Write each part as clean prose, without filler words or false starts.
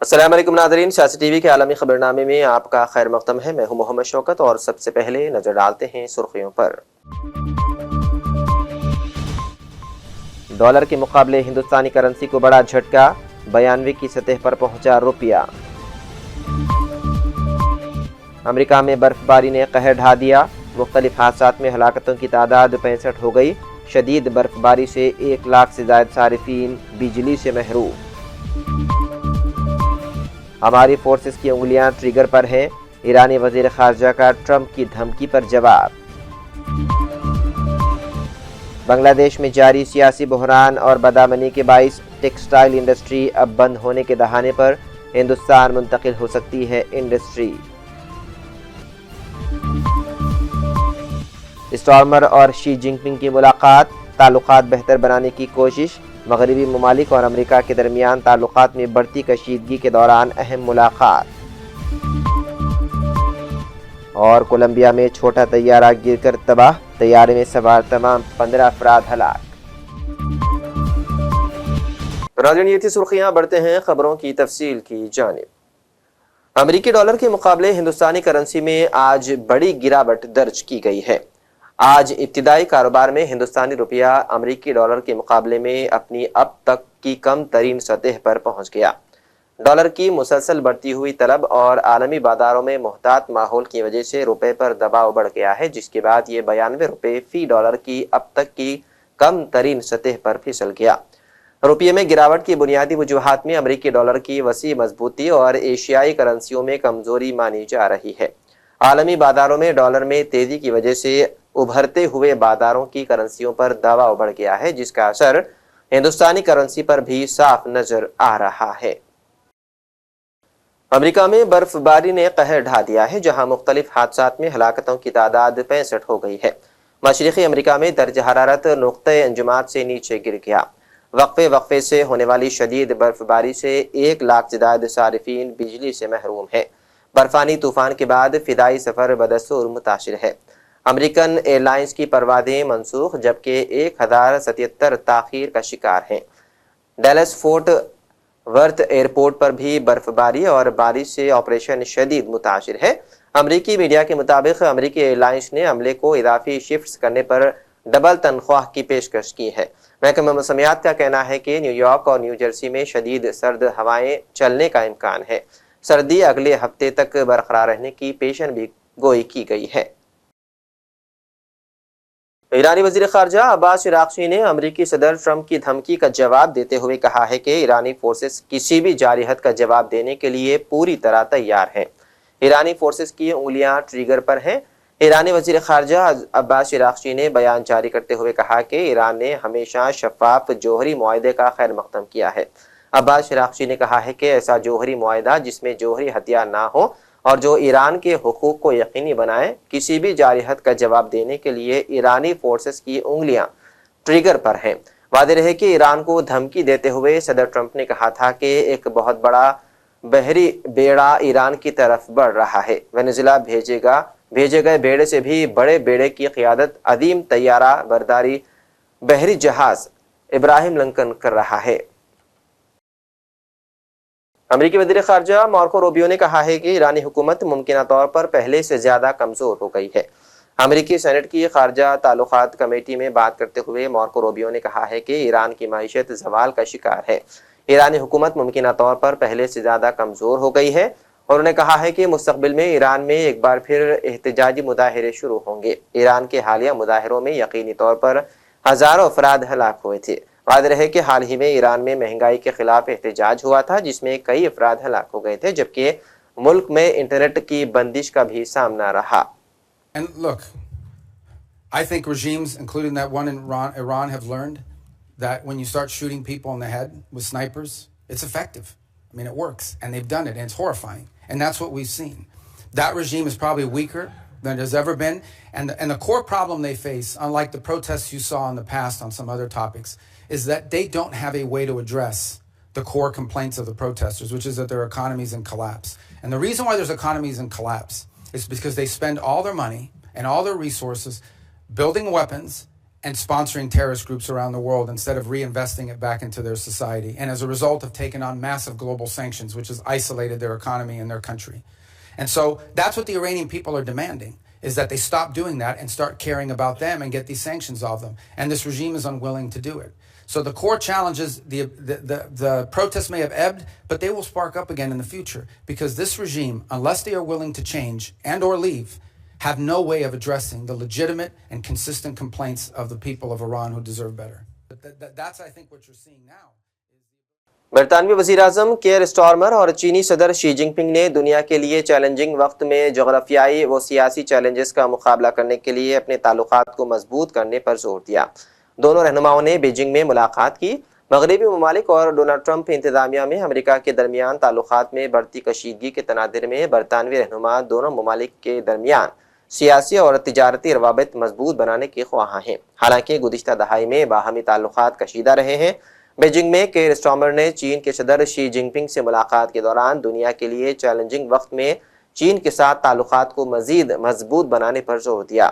السلام علیکم ناظرین، سیاسی ٹی وی کے عالمی خبرنامے میں آپ کا خیر مقدم ہے۔ میں ہوں محمد شوکت اور سب سے پہلے نظر ڈالتے ہیں سرخیوں پر۔ ڈالر کے مقابلے ہندوستانی کرنسی کو بڑا جھٹکا، 92 کی سطح پر پہنچا روپیہ۔ امریکہ میں برف باری نے قہر ڈھا دیا، مختلف حادثات میں ہلاکتوں کی تعداد 65 ہو گئی۔ شدید برف باری سے 1 لاکھ سے زائد صارفین بجلی سے محروم۔ ہماری فورسز کی انگلیاں ٹریگر پر ہیں، ایرانی وزیر خارجہ کا ٹرمپ کی دھمکی پر جواب۔ بنگلہ دیش میں جاری سیاسی بحران اور بدامنی کے باعث ٹیکسٹائل انڈسٹری اب بند ہونے کے دہانے پر، ہندوستان منتقل ہو سکتی ہے انڈسٹری۔ اسٹارمر اور شی جن پنگ کی ملاقات، تعلقات بہتر بنانے کی کوشش۔ مغربی ممالک اور امریکہ کے درمیان تعلقات میں بڑھتی کشیدگی کے دوران اہم ملاقات۔ اور کولمبیا میں چھوٹا طیارہ گر کر تباہ، طیارے میں سوار تمام 15 افراد ہلاک۔ ناظرین، یہ تھی سرخیاں، بڑھتے ہیں خبروں کی تفصیل کی جانب۔ امریکی ڈالر کے مقابلے ہندوستانی کرنسی میں آج بڑی گراوٹ درج کی گئی ہے۔ آج ابتدائی کاروبار میں ہندوستانی روپیہ امریکی ڈالر کے مقابلے میں اپنی اب تک کی کم ترین سطح پر پہنچ گیا۔ ڈالر کی مسلسل بڑھتی ہوئی طلب اور عالمی بازاروں میں محتاط ماحول کی وجہ سے روپے پر دباؤ بڑھ گیا ہے، جس کے بعد یہ 92 روپے فی ڈالر کی اب تک کی کم ترین سطح پر پھسل گیا۔ روپیے میں گراوٹ کی بنیادی وجوہات میں امریکی ڈالر کی وسیع مضبوطی اور ایشیائی کرنسیوں میں کمزوری مانی جا رہی ہے۔ عالمی بازاروں میں ڈالر میں تیزی کی وجہ سے ابھرتے ہوئے بازاروں کی کرنسیوں پر دباؤ بڑھ گیا ہے، جس کا اثر ہندوستانی کرنسی پر بھی صاف نظر آ رہا ہے۔ امریکہ میں برف باری نے قہر ڈھا دیا ہے، جہاں مختلف حادثات میں ہلاکتوں کی تعداد 65 ہو گئی ہے۔ مشرقی امریکہ میں درجہ حرارت نقطۂ انجماد سے نیچے گر گیا۔ وقفے سے ہونے والی شدید برف باری سے 1 لاکھ سے زائد صارفین بجلی سے محروم ہیں۔ برفانی طوفان کے بعد فضائی سفر بدستور متاثر ہے۔ امریکن ایئر لائنز کی پروازیں منسوخ، جبکہ 1077 تاخیر کا شکار ہیں۔ ڈیلس فورٹ ورتھ ایئرپورٹ پر بھی برف باری اور بارش سے آپریشن شدید متاثر ہے۔ امریکی میڈیا کے مطابق امریکی ایئر لائنز نے عملے کو اضافی شفٹس کرنے پر ڈبل تنخواہ کی پیشکش کی ہے۔ محکمہ موسمیات کا کہنا ہے کہ نیو یارک اور نیو جرسی میں شدید سرد ہوائیں چلنے کا امکان ہے۔ سردی اگلے ہفتے تک برقرار رہنے کی پیشن گوئی کی گئی ہے۔ ایرانی وزیر خارجہ عباس عراقچی نے امریکی صدر ٹرمپ کی دھمکی کا جواب دیتے ہوئے کہا ہے کہ ایرانی فورسز کسی بھی جارحیت کا جواب دینے کے لیے پوری طرح تیار ہیں۔ ایرانی فورسز کی انگلیاں ٹریگر پر ہیں۔ ایرانی وزیر خارجہ عباس عراقچی نے بیان جاری کرتے ہوئے کہا کہ ایران نے ہمیشہ شفاف جوہری معاہدے کا خیر مقدم کیا ہے۔ عباس عراقچی نے کہا ہے کہ ایسا جوہری معاہدہ جس میں جوہری ہتھیار نہ ہو اور جو ایران کے حقوق کو یقینی بنائے، کسی بھی جارحیت کا جواب دینے کے لیے ایرانی فورسز کی انگلیاں ٹریگر پر ہیں۔ واضح رہے کہ ایران کو دھمکی دیتے ہوئے صدر ٹرمپ نے کہا تھا کہ ایک بہت بڑا بحری بیڑا ایران کی طرف بڑھ رہا ہے۔ وینزویلا بھیجے گئے بیڑے سے بھی بڑے بیڑے کی قیادت عظیم طیارہ برداری بحری جہاز ابراہیم لنکن کر رہا ہے۔ امریکی وزیر خارجہ مارکو روبیو نے کہا ہے کہ ایرانی حکومت ممکنہ طور پر پہلے سے زیادہ کمزور ہو گئی ہے۔ امریکی سینٹ کی خارجہ تعلقات کمیٹی میں بات کرتے ہوئے مارکو روبیو نے کہا ہے کہ ایران کی معیشت زوال کا شکار ہے۔ ایرانی حکومت ممکنہ طور پر پہلے سے زیادہ کمزور ہو گئی ہے، اور انہوں نے کہا ہے کہ مستقبل میں ایران میں ایک بار پھر احتجاجی مظاہرے شروع ہوں گے۔ ایران کے حالیہ مظاہروں میں یقینی طور پر ہزاروں افراد ہلاک ہوئے تھے۔ واضح رہے کہ حال ہی میں ایران میں مہنگائی کے خلاف احتجاج ہوا تھا، جس میں کئی افراد ہلاک ہو گئے تھے، جبکہ ملک میں انٹرنیٹ کی بندش کا بھی سامنا رہا۔ And look, I think regimes, including that one in Iran, have learned that when you start shooting people in the head with snipers, it's effective. I mean, it works, and they've done it, and it's horrifying. And that's what we've seen. That regime is probably weaker than it has ever been. And the core problem they face, unlike the protests you saw in the past on some other topics, is that they don't have a way to address the core complaints of the protesters, which is that their economy is in collapse. And the reason why there's economies in collapse is because they spend all their money and all their resources building weapons and sponsoring terrorist groups around the world instead of reinvesting it back into their society. And as a result, have taken on massive global sanctions, which has isolated their economy and their country. And so that's what the Iranian people are demanding, is that they stop doing that and start caring about them and get these sanctions off them. And this regime is unwilling to do it. So the core challenge is the protests may have ebbed, but they will spark up again in the future, because this regime, unless they are willing to change and or leave, have no way of addressing the legitimate and consistent complaints of the people of Iran who deserve better. That's, I think, what you're seeing now. برطانوی وزیراعظم care Starmer اور چینی صدر شی جن پنگ نے دنیا کے لیے چیلنجنگ وقت میں جغرافیائی و سیاسی چیلنجز کا مقابلہ کرنے کے لیے اپنے تعلقات کو مضبوط کرنے پر زور دیا۔ دونوں رہنماؤں نے بیجنگ میں ملاقات کی۔ مغربی ممالک اور ڈونلڈ ٹرمپ انتظامیہ میں امریکہ کے درمیان تعلقات میں بڑھتی کشیدگی کے تناظر میں برطانوی رہنما دونوں ممالک کے درمیان سیاسی اور تجارتی روابط مضبوط بنانے کے خواہاں ہیں۔ حالانکہ گزشتہ دہائی میں باہمی تعلقات کشیدہ رہے ہیں۔ بیجنگ میں کیئر اسٹارمر نے چین کے صدر شی جن پنگ سے ملاقات کے دوران دنیا کے لیے چیلنجنگ وقت میں چین کے ساتھ تعلقات کو مزید مضبوط بنانے پر زور دیا۔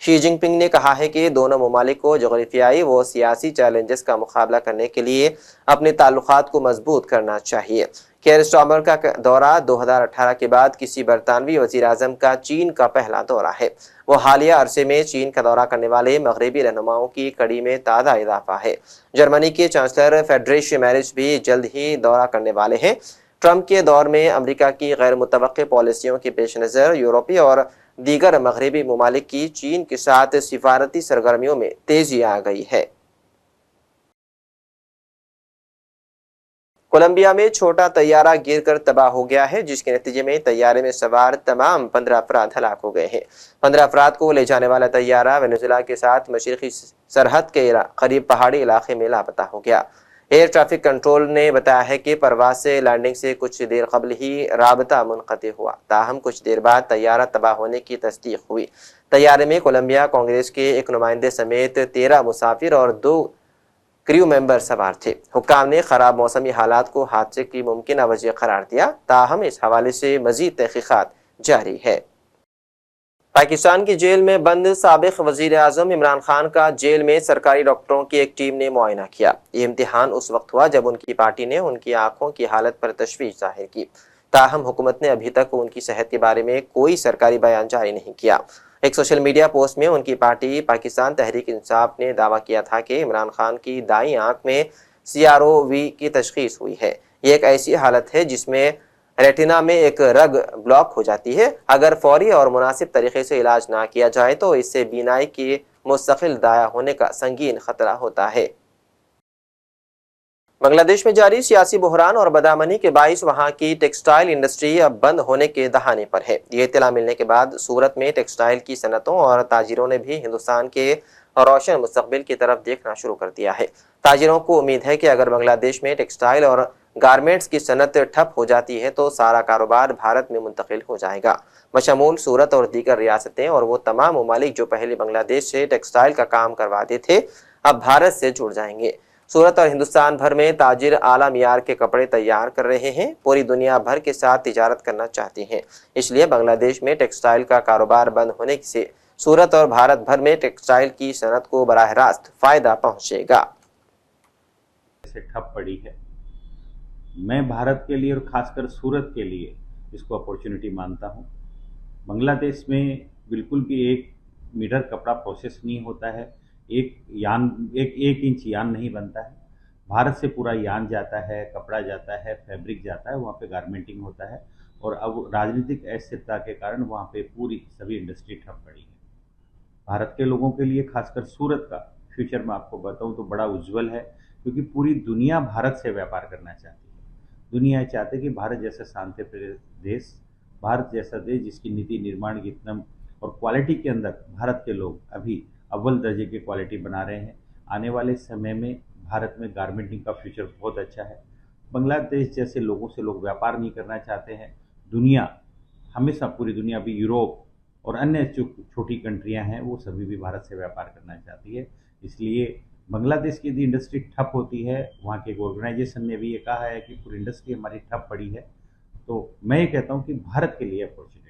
شی جن پنگ نے کہا ہے کہ دونوں ممالک کو جغرافیائی و سیاسی چیلنجز کا مقابلہ کرنے کے لیے اپنے تعلقات کو مضبوط کرنا چاہیے۔ کیئر اسٹارمر کا دورہ 2018 کے بعد کسی برطانوی وزیر اعظم کا چین کا پہلا دورہ ہے۔ وہ حالیہ عرصے میں چین کا دورہ کرنے والے مغربی رہنماؤں کی کڑی میں تازہ اضافہ ہے۔ جرمنی کے چانسلر فریڈریش میرز بھی جلد ہی دورہ کرنے والے ہیں۔ ٹرمپ کے دور میں امریکہ کی غیر متوقع پالیسیوں کے پیش نظر یورپی اور دیگر مغربی ممالک کی چین کے ساتھ سفارتی سرگرمیوں میں تیزی آ گئی ہے۔ کولمبیا میں چھوٹا طیارہ گر کر تباہ ہو گیا ہے، جس کے نتیجے میں طیارے میں سوار تمام 15 افراد ہلاک ہو گئے ہیں۔ 15 افراد کو لے جانے والا طیارہ وینزویلا کے ساتھ مشرقی سرحد کے قریب پہاڑی علاقے میں لاپتہ ہو گیا۔ ایئر ٹریفک کنٹرول نے بتایا ہے کہ پرواز سے لینڈنگ سے کچھ دیر قبل ہی رابطہ منقطع ہوا، تاہم کچھ دیر بعد طیارہ تباہ ہونے کی تصدیق ہوئی۔ طیارے میں کولمبیا کانگریس کے ایک نمائندے سمیت 13 مسافر اور 2 کریو ممبر سوار تھے۔ حکام نے خراب موسمی حالات کو حادثے کی ممکنہ وجہ قرار دیا، تاہم اس حوالے سے مزید تحقیقات جاری ہے۔ پاکستان کی جیل میں بند سابق وزیر اعظم عمران خان کا جیل میں سرکاری ڈاکٹروں کی ایک ٹیم نے معائنہ کیا۔ یہ امتحان اس وقت ہوا جب ان کی پارٹی نے ان کی آنکھوں کی حالت پر تشویش ظاہر کی، تاہم حکومت نے ابھی تک ان کی صحت کے بارے میں کوئی سرکاری بیان جاری نہیں کیا۔ ایک سوشل میڈیا پوسٹ میں ان کی پارٹی پاکستان تحریک انصاف نے دعویٰ کیا تھا کہ عمران خان کی دائیں آنکھ میں CROV کی تشخیص ہوئی ہے۔ یہ ایک ایسی حالت ہے جس میں ریٹنا میں ایک رگ بلاک ہو جاتی ہے۔ اگر فوری اور مناسب طریقے سے علاج نہ کیا جائے تو اس سے بینائی کے مستقل ضائع ہونے کا سنگین خطرہ ہوتا ہے۔ بنگلہ دیش میں جاری سیاسی بحران اور بدامنی کے باعث وہاں کی ٹیکسٹائل انڈسٹری اب بند ہونے کے دہانے پر ہے۔ یہ اطلاع ملنے کے بعد سورت میں ٹیکسٹائل کی صنعتوں اور تاجروں نے بھی ہندوستان کے روشن مستقبل کی طرف دیکھنا شروع کر دیا ہے۔ تاجروں کو امید ہے کہ اگر بنگلہ دیش میں ٹیکسٹائل اور گارمنٹس کی صنعت ٹھپ ہو جاتی ہے تو سارا کاروبار بھارت میں منتقل ہو جائے گا، بشمول سورت اور دیگر ریاستیں اور وہ تمام ممالک جو پہلے بنگلہ دیش سے ٹیکسٹائل کا کام کرواتے تھے اب بھارت سے جڑ جائیں گے۔ سورت اور ہندوستان بھر میں تاجر اعلیٰ معیار کے کپڑے تیار کر رہے ہیں، پوری دنیا بھر کے ساتھ تجارت کرنا چاہتے ہیں، اس لیے بنگلہ دیش میں ٹیکسٹائل کا کاروبار بند ہونے سے سورت اور بھارت بھر میں ٹیکسٹائل کی صنعت کو براہ راست فائدہ پہنچے گا۔ سے ٹھپ پڑی ہے، میں بھارت کے لیے اور خاص کر سورت کے لیے اس کو اپورچونٹی مانتا ہوں۔ بنگلہ دیش میں بالکل بھی 1 میٹر کپڑا پروسیس نہیں ہوتا ہے، ایک انچ یان نہیں بنتا ہے۔ بھارت سے پورا یان جاتا ہے، کپڑا جاتا ہے، فیبرک جاتا ہے، وہاں پہ گارمنٹنگ ہوتا ہے، اور اب راجنیتک استھرتا کے کارن وہاں پہ پوری سبھی انڈسٹری ٹھپ پڑی ہے۔ بھارت کے لوگوں کے لیے خاص کر سورت کا فیوچر میں آپ کو بتاؤں تو بڑا اجول ہے، کیونکہ پوری دنیا بھارت سے ویاپار کرنا چاہتی ہے۔ دنیا چاہتے کہ بھارت جیسا شانتی دیش، بھارت جیسا دیش جس کی نیتی نرمان کی اور کوالٹی کے اندر بھارت کے لوگ ابھی اول درجے کی کوالٹی بنا رہے ہیں۔ آنے والے سمے میں بھارت میں گارمنٹنگ کا فیوچر بہت اچھا ہے۔ بنگلہ دیش جیسے لوگوں سے لوگ ویاپار نہیں کرنا چاہتے ہیں۔ دنیا ہمیشہ پوری دنیا بھی یوروپ اور انیہ جو چھوٹی کنٹریاں ہیں وہ سبھی بھی بھارت سے ویاپار کرنا چاہتی ہے، اس لیے بنگلہ دیش کی یدی انڈسٹری ٹھپ ہوتی ہے، وہاں کے ایک آرگنائزیشن نے بھی یہ کہا ہے کہ پوری انڈسٹری ہماری ٹھپ پڑی ہے، تو میں یہ کہتا ہوں کہ بھارت کے لیے opportunity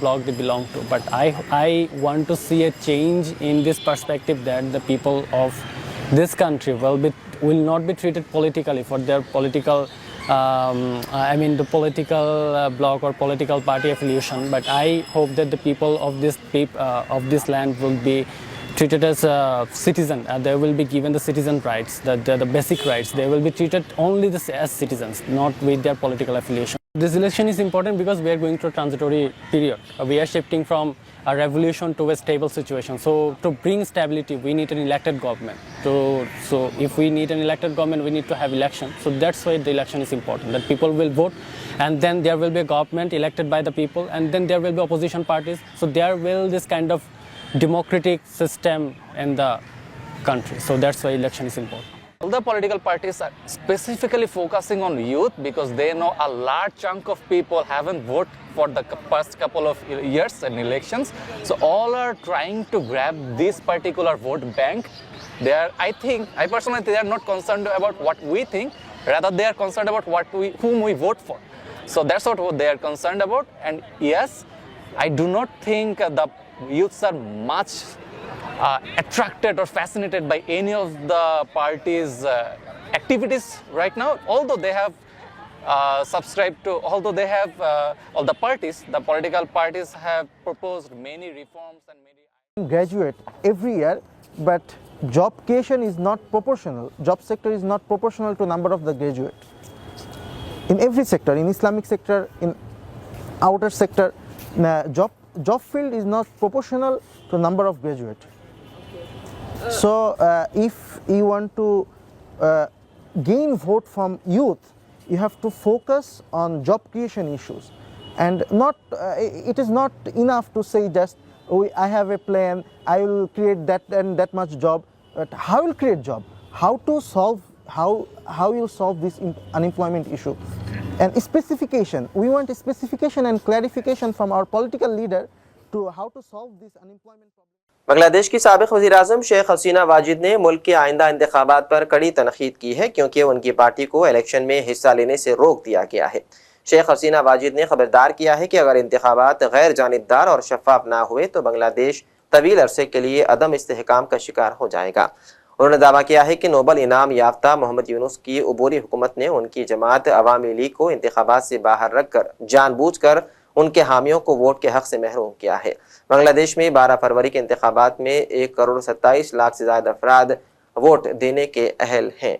block they belong to, but I want to see a change in this perspective that the people of this country will not be treated politically for their political the political bloc or political party affiliation, but I hope that the people of this land will be treated as a citizen, and they will be given the citizen rights, the basic rights. They will be treated only as citizens, not with their political affiliation. This election is important because we are going through a transitory period. We are shifting from a revolution to a stable situation. So to bring stability, we need an elected government. So if we need an elected government, we need to have election. So that's why the election is important, that people will vote, and then there will be a government elected by the people, and then there will be opposition parties. So there will this kind of democratic system in the country. So that's why election is important. All the political parties are specifically focusing on youth because they know a large chunk of people haven't voted for the past couple of years in elections. So all are trying to grab this particular vote bank. I personally think they are not concerned about what we think, rather they are concerned about whom we vote for. So that's what they are concerned about. And yes, I do not think the youths are much attracted or fascinated by any of the parties' activities right now, although they have all the political parties have proposed many reforms and many graduate every year, but job creation is not proportional. Job sector is not proportional to number of the graduate. In every sector, in Islamic sector, in outer sector, job field is not proportional to number of graduate. So if you want to gain vote from youth, you have to focus on job creation issues, and it is not enough to say just I have a plan, I will create that and that much job. But how will create job? How you solve this unemployment issue? And specification, we want a specification and clarification from our political leader to how to solve this unemployment problem. بنگلہ دیش کی سابق وزیر اعظم شیخ حسینہ واجد نے ملک کے آئندہ انتخابات پر کڑی تنقید کی ہے کیونکہ ان کی پارٹی کو الیکشن میں حصہ لینے سے روک دیا گیا ہے۔ شیخ حسینہ واجد نے خبردار کیا ہے کہ اگر انتخابات غیر جانبدار اور شفاف نہ ہوئے تو بنگلہ دیش طویل عرصے کے لیے عدم استحکام کا شکار ہو جائے گا۔ انہوں نے دعویٰ کیا ہے کہ نوبل انعام یافتہ محمد یونس کی عبوری حکومت نے ان کی جماعت عوامی لیگ کو انتخابات سے باہر رکھ کر جان بوجھ کر ان کے حامیوں کو ووٹ کے حق سے محروم کیا ہے۔ بنگلہ دیش میں 12 فروری کے انتخابات میں 1.27 کروڑ سے زائد افراد ووٹ دینے کے اہل ہیں۔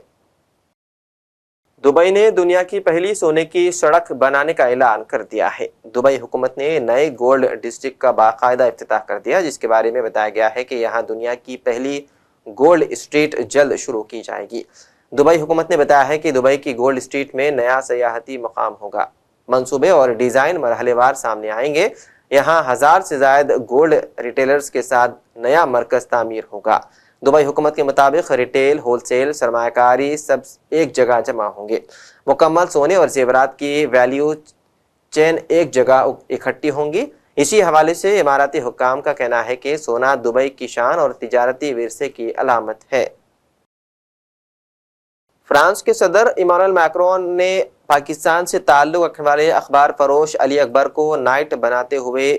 دبئی نے دنیا کی پہلی سونے کی سڑک بنانے کا اعلان کر دیا ہے۔ دبئی حکومت نے نئے گولڈ ڈسٹرکٹ کا باقاعدہ افتتاح کر دیا، جس کے بارے میں بتایا گیا ہے کہ یہاں دنیا کی پہلی گولڈ اسٹریٹ جلد شروع کی جائے گی۔ دبئی حکومت نے بتایا ہے کہ دبئی کی گولڈ اسٹریٹ میں نیا سیاحتی مقام ہوگا۔ منصوبے اور ڈیزائن مرحلے وار سامنے آئیں گے۔ یہاں 1000 سے زائد گولڈ ریٹیلرز کے ساتھ نیا مرکز تعمیر ہوگا۔ دبئی حکومت کے مطابق ریٹیل، ہول سیل، سرمایہ کاری سب ایک جگہ جمع ہوں گے۔ مکمل سونے اور زیورات کی ویلیو چین ایک جگہ اکٹھی ہوں گی۔ اسی حوالے سے اماراتی حکام کا کہنا ہے کہ سونا دبئی کی شان اور تجارتی ورثے کی علامت ہے۔ فرانس کے صدر ایمانوئل میکرون نے پاکستان سے تعلق رکھنے والے اخبار فروش علی اکبر کو نائٹ بناتے ہوئے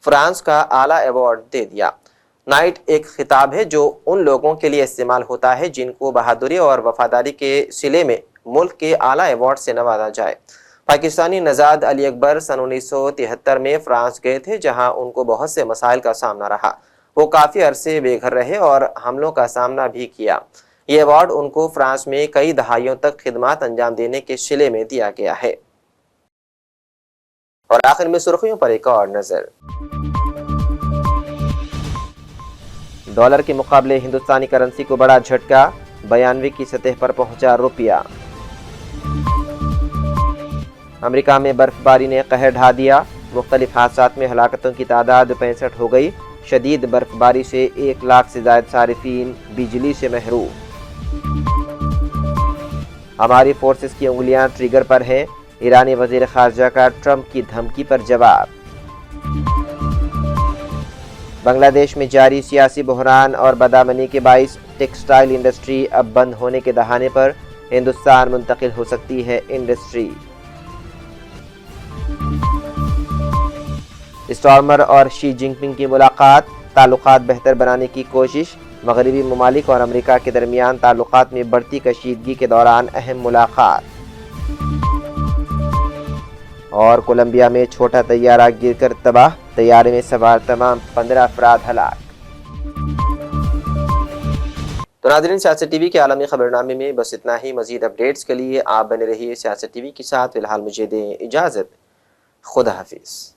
فرانس کا اعلیٰ ایوارڈ دے دیا۔ نائٹ ایک خطاب ہے جو ان لوگوں کے لیے استعمال ہوتا ہے جن کو بہادری اور وفاداری کے صلے میں ملک کے اعلیٰ ایوارڈ سے نوازا جائے۔ پاکستانی نژاد علی اکبر سن 1973 میں فرانس گئے تھے، جہاں ان کو بہت سے مسائل کا سامنا رہا۔ وہ کافی عرصے بے گھر رہے اور حملوں کا سامنا بھی کیا۔ یہ ایوارڈ ان کو فرانس میں کئی دہائیوں تک خدمات انجام دینے کے صلے میں دیا گیا ہے۔ اور آخر میں سرخیوں پر ایک اور نظر۔ ڈالر کے مقابلے ہندوستانی کرنسی کو بڑا جھٹکا، 92 کی سطح پر پہنچا روپیہ۔ امریکہ میں برف باری نے قہر ڈھا دیا، مختلف حادثات میں ہلاکتوں کی تعداد 65 ہو گئی۔ شدید برف باری سے 1 لاکھ سے زائد صارفین بجلی سے محروم۔ ہماری فورسز کی انگلیاں ٹریگر پر ہیں، ایرانی وزیر خارجہ کا ٹرمپ کی دھمکی پر جواب۔ بنگلہ دیش میں جاری سیاسی بحران اور بدامنی کے باعث ٹیکسٹائل انڈسٹری اب بند ہونے کے دہانے پر، ہندوستان منتقل ہو سکتی ہے انڈسٹری۔ اسٹارمر اور شی جن پنگ کی ملاقات، تعلقات بہتر بنانے کی کوشش۔ مغربی ممالک اور امریکہ کے درمیان تعلقات میں بڑھتی کشیدگی کے دوران اہم ملاقات۔ اور کولمبیا میں چھوٹا طیارہ گر کر تباہ، طیارے میں سوار تمام 15 افراد ہلاک۔ تو ناظرین، سیاست ٹی وی کے عالمی خبرنامے میں بس اتنا ہی۔ مزید اپڈیٹس کے لیے آپ بنے رہیے سیاست ٹی وی کے ساتھ۔ فی الحال مجھے دیں اجازت، خدا حافظ۔